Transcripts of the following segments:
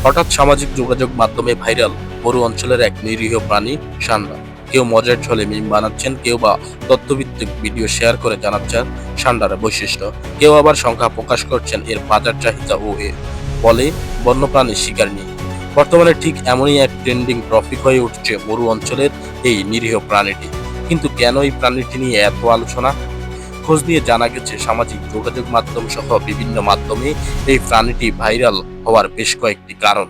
হঠাৎ সামাজিক যোগাযোগ মাধ্যমে ভাইরাল মরু অঞ্চলের এক নিরীহ প্রাণী সান্ডা। কেউ মজার ছলে মিম বানাচ্ছেন, কেউ বা তথ্যভিত্তিক ভিডিও শেয়ার করে জানাচ্ছেন সান্ডার বৈশিষ্ট্য, কেউ আবার সংখ্যা প্রকাশ করছেন এর বাজার চাহিদা ও এর বলে বন্যপ্রাণীর শিকার নিয়ে। বর্তমানে ঠিক এমনই এক ট্রেন্ডিং টপিক হয়ে উঠছে মরু অঞ্চলের এই নিরীহ প্রাণীটি। কিন্তু কেন এই প্রাণীটি নিয়ে এত আলোচনা? খোঁজ নিয়ে জানা গেছে সামাজিক যোগাযোগ মাধ্যম সহ বিভিন্ন মাধ্যমে এই প্রাণীটি ভাইরাল হওয়ার বেশ কয়েকটি কারণ।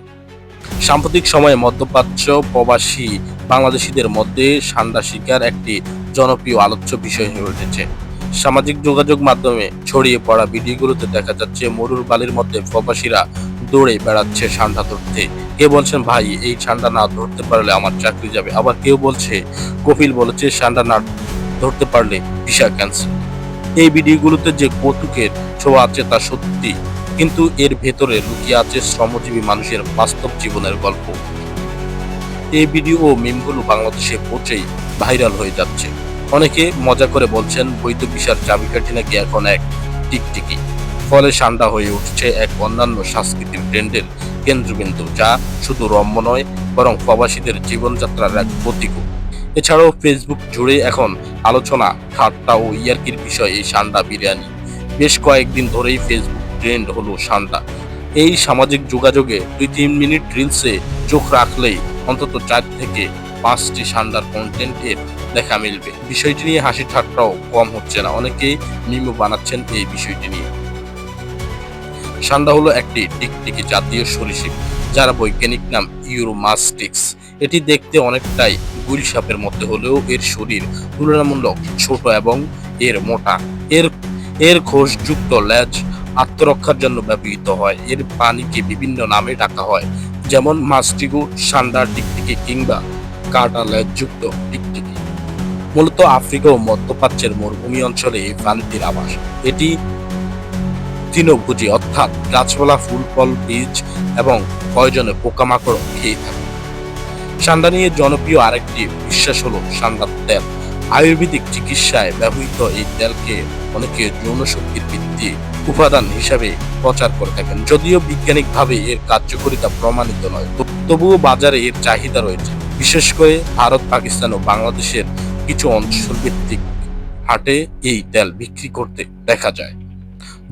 সাম্প্রতিক সময়ে মধ্যপ্রাচ্য প্রবাসী বাংলাদেশিদের মধ্যে সান্ডা শিকার একটি জনপ্রিয় আলোচ্য বিষয় হয়ে উঠেছে। সামাজিক যোগাযোগ মাধ্যমে ছড়িয়ে পড়া ভিডিওগুলোতে দেখা যাচ্ছে মরুর বালির মধ্যে প্রবাসীরা দৌড়ে বেড়াচ্ছে সান্ডা ধরতে। কেউ বলছেন, ভাই এই সান্ডা না ধরতে পারলে আমার চাকরি যাবে। আবার কেউ বলছে, কপিল বলেছে সান্ডা না ধরতে পারলে ভিসা ক্যান্সেল। এই ভিডিওগুলোতে যে কৌতুকের ছোঁয়া আছে তা সত্যি, কিন্তু এর ভেতরে লুকিয়ে আছে শ্রমজীবী মানুষের বাস্তব জীবনের গল্প। এই ভিডিও ও মিমগুলো বাংলাদেশে পৌঁছেই ভাইরাল হয়ে যাচ্ছে। অনেকে মজা করে বলছেন বৈধ ভিসার চাবিকাঠি নাকি এখন এক টিকটিকি। ফলে সান্ডা হয়ে উঠছে এক অন্যান্য সাংস্কৃতিক ট্রেন্ডের কেন্দ্রবিন্দু, যা শুধু রম্য নয় বরং প্রবাসীদের জীবনযাত্রার এক প্রতীকও। এছাড়াও ফেসবুক জুড়ে এখন আলোচনা, ঠাট্টা ও ইয়ার্কির বিষয় এই সান্ডা বিরিয়ানি। বেশ কয়েকদিন ধরেই ফেসবুক ট্রেন্ড হলো সান্ডা। এই সামাজিক যোগাযোগে 2-3 মিনিট রিলসে চোখ রাখলেই অন্তত 4 থেকে 5টি সান্ডার কন্টেন্টের দেখা মিলবে। বিষয়টি নিয়ে হাসি ঠাট্টাও কম হচ্ছে না, অনেকেই মিমও বানাচ্ছেন এই বিষয়টি নিয়ে। সান্ডা হলো একটি টিকটিকি জাতীয় সরীসৃপ, যার বৈজ্ঞানিক নাম ইউরোমাস্টিক্স। এটি দেখতে অনেকটাই গুল সাপের মধ্যে হলেও এর শরীর তুলনামূলক ছোট এবং এর মোটা। এর ঘোষযুক্ত লেজ আত্মরক্ষার জন্য ব্যবহৃত হয়। এর প্রাণীকে বিভিন্ন নামে ডাকা হয়, যেমন মাস্টিগো, সান্ডা টিকটিকি কিংবা কাটা লেজযুক্ত টিকটিকি। মূলত আফ্রিকা ও মধ্যপ্রাচ্যের মরুভূমি অঞ্চলে এই প্রাণীটির আবাস। এটি তৃণভোজী, অর্থাৎ গাছপালা, ফুল ফল, বীজ এবং প্রয়োজনে পোকামাকড় খেয়ে থাকে। সান্ডা নিয়ে জনপ্রিয় আরেকটি বিশ্বাস হলো সান্ডার তেল। আয়ুর্বেদিক চিকিৎসায় ব্যবহৃত এই তেলকে অনেকে যৌন শক্তির বৃদ্ধি উপাদান হিসাবে প্রচার করে থাকেন। যদিও বৈজ্ঞানিকভাবে এর কার্যকারিতা প্রমাণিত নয়, তবুও বাজারে এর চাহিদা রয়েছে। বিশেষ করে ভারত, পাকিস্তান ও বাংলাদেশের কিছু অঞ্চল ভিত্তিক হাটে এই তেল বিক্রি করতে দেখা যায়।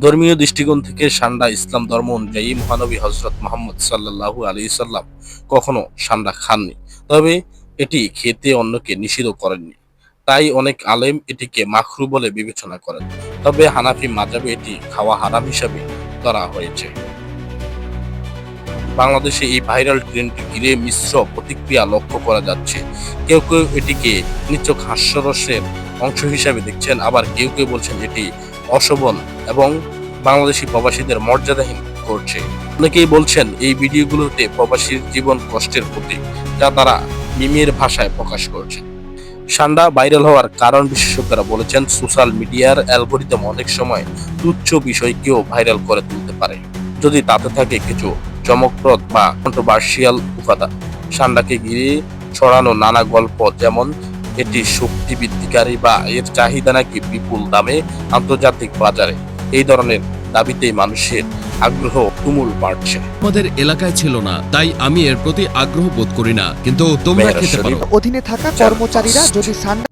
ধর্মীয় দৃষ্টিকোণ থেকে সান্ডা ইসলাম ধর্ম অনুযায়ী মহানবী হযরত মুহাম্মদ সাল্লাল্লাহু আলাইহি সাল্লাম কখনো সান্ডা খাননি, তবে এটি খেতে অন্যকে নিষিদ্ধ করেননি। তাই অনেক আলেম এটিকে মাকরুহ বলে বিবেচনা করেন, তবে হানাফি মাযহাবে এটি খাওয়া হারাম হিসাবে ধরা হয়েছে। বাংলাদেশে এই ভাইরাল ট্রেন্ডটি ঘিরে মিশ্র প্রতিক্রিয়া লক্ষ্য করা যাচ্ছে। কেউ কেউ এটিকে নিছক হাস্যরসের অংশ হিসাবে দেখছেন, আবার কেউ কেউ বলছেন এটি অশোভন এবং বাংলাদেশি প্রবাসীদের মর্যাদাহীন করছে। অনেকেই বলছেন এই ভিডিওগুলোতে প্রবাসীর জীবন কষ্টের প্রতীক, যা তারা মিমের ভাষায় প্রকাশ করছে। সান্ডা ভাইরাল হওয়ার কারণ বিশেষজ্ঞরা বলেছেন, সোশ্যাল মিডিয়ার অ্যালগরিদম অনেক সময় তুচ্ছ বিষয়কেও ভাইরাল করে তুলতে পারে, যদি তাতে থাকে কিছু চমকপ্রদ বা কন্ট্রোভার্সিয়াল উপাদান। সান্ডাকে ঘিরে ছড়ানো নানা গল্প, যেমন এটি শক্তি বৃদ্ধিকারী বা এর চাহিদা নাকি বিপুল দামে আন্তর্জাতিক বাজারে, এই ধরনের দাবিতেই মানুষের আগ্রহ তুমুল বাড়ছে। আমাদের এলাকায় ছিল না, তাই আমি এর প্রতি আগ্রহ বোধ করি না, কিন্তু তোমরা খেতে পারো। অধীনে থাকা কর্মচারীরা যদি সান্ডা